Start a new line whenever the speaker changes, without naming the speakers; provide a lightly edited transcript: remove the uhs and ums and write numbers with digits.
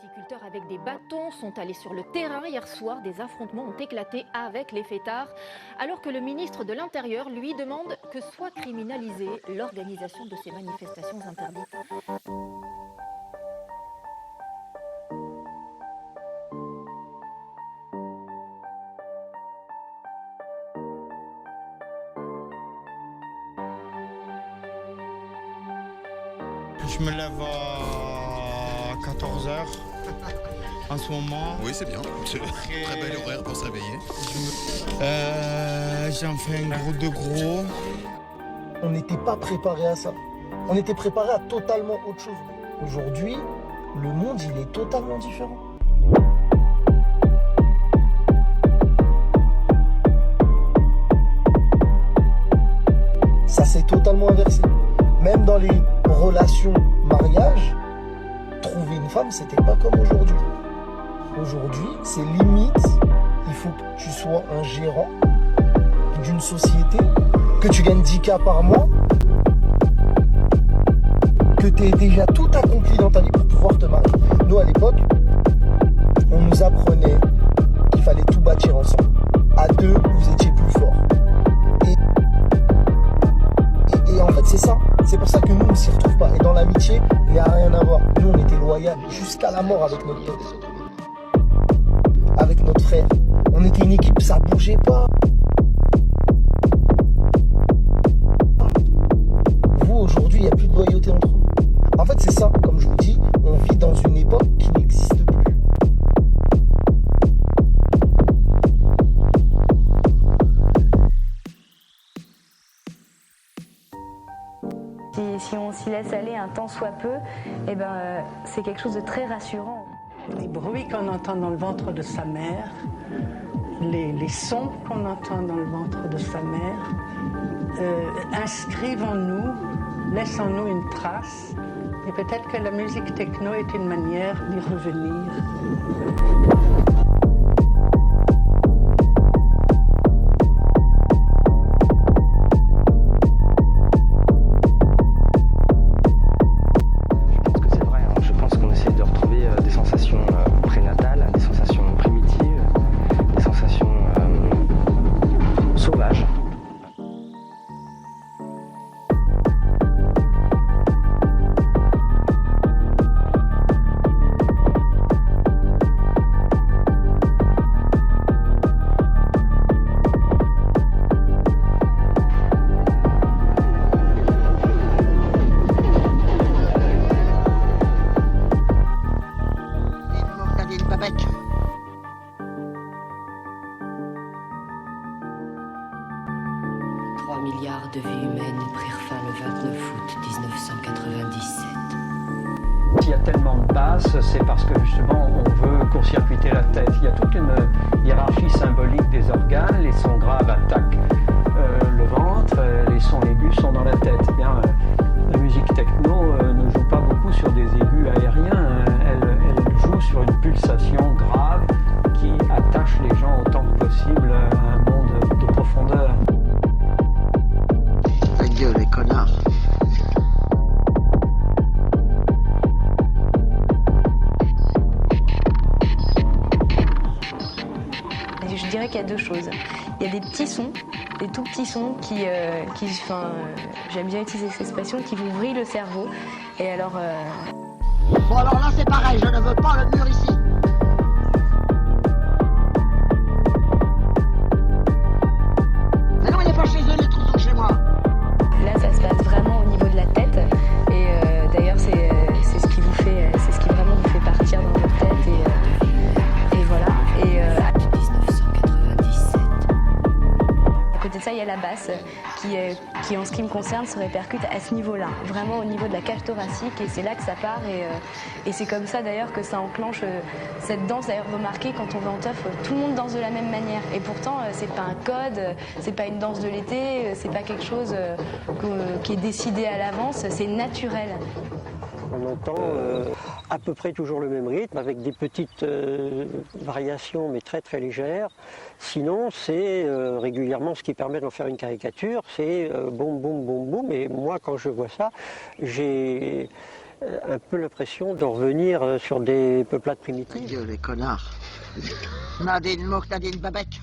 agriculteurs avec des bâtons sont allés sur le terrain hier soir. Des affrontements ont éclaté avec les fêtards, alors que le ministre de l'Intérieur lui demande que soit criminalisée l'organisation de ces manifestations interdites.
Je me lève à 14h en ce moment.
Oui, c'est bien. C'est un très bel horaire pour se réveiller.
J'en fais un gros de gros.
On n'était pas préparé à ça. On était préparé à totalement autre chose. Aujourd'hui, le monde, il est totalement différent. Ça s'est totalement inversé. Même dans les relations mariage, trouver une femme, c'était pas comme aujourd'hui. Aujourd'hui, c'est limite, il faut que tu sois un gérant d'une société, que tu gagnes 10K par mois, que tu aies déjà tout accompli dans ta vie pour pouvoir te marier. Nous, à l'époque, on nous apprenait qu'il fallait tout bâtir ensemble. À deux, vous étiez plus forts. Et en fait, c'est ça. C'est pour ça que nous, on ne s'y retrouve pas. Et dans l'amitié, il n'y a rien à voir. Nous, on était loyaux jusqu'à la mort avec notre pote. Avec notre frère. On était une équipe, ça bougeait pas. Vous, aujourd'hui, il n'y a plus de loyauté entre nous. En fait, c'est ça. Comme je vous dis, on vit dans une époque qui n'existe plus.
Si on s'y laisse aller un tant soit peu, eh ben, c'est quelque chose de très rassurant.
Les bruits qu'on entend dans le ventre de sa mère, les sons qu'on entend dans le ventre de sa mère, inscrivent en nous, laissent en nous une trace. Et peut-être que la musique techno est une manière d'y revenir.
Milliards de vies humaines prirent fin le 29 août 1997.
S'il y a tellement de basses, c'est parce que justement on veut court-circuiter la tête. Il y a toute une hiérarchie symbolique des organes. Les sons graves attaquent le ventre, les sons aigus sont dans la tête. Eh bien, la musique techno ne joue pas beaucoup sur des aigus aériens. Elle joue sur une pulsation grave qui attache les gens autant que possible à un monde de profondeur.
Les connards.
Je dirais qu'il y a deux choses. Il y a des petits sons, des tout petits sons qui j'aime bien utiliser cette expression, qui vous vrillent le cerveau. Et alors...
Bon alors là c'est pareil, je ne veux pas le mur ici. Mais non, il n'est pas chez eux, les trous sont chez moi.
Là, ça se passe vraiment au niveau de la tête, et d'ailleurs, c'est ce qui vous fait, c'est ce qui vraiment vous fait partir dans votre tête, et voilà. Et
1997.
à côté de ça, il y a la basse qui, en ce qui me concerne, se répercute à ce niveau-là, vraiment au niveau de la cage thoracique, et c'est là que ça part, et c'est comme ça d'ailleurs que ça enclenche cette danse. D'ailleurs, remarquez, quand on va en teuf, tout le monde danse de la même manière, et pourtant, c'est pas un code, c'est pas une danse de l'été, c'est pas quelque chose qui est décidé à l'avance, c'est naturel.
On entend à peu près toujours le même rythme, avec des petites variations, mais très très légères. Sinon, c'est régulièrement ce qui permet d'en faire une caricature, c'est boum boum boum boum. Et moi, quand je vois ça, j'ai un peu l'impression de revenir sur des peuplades primitives.
Dieu, les connards. Nadine Mouk, Nadine Babek.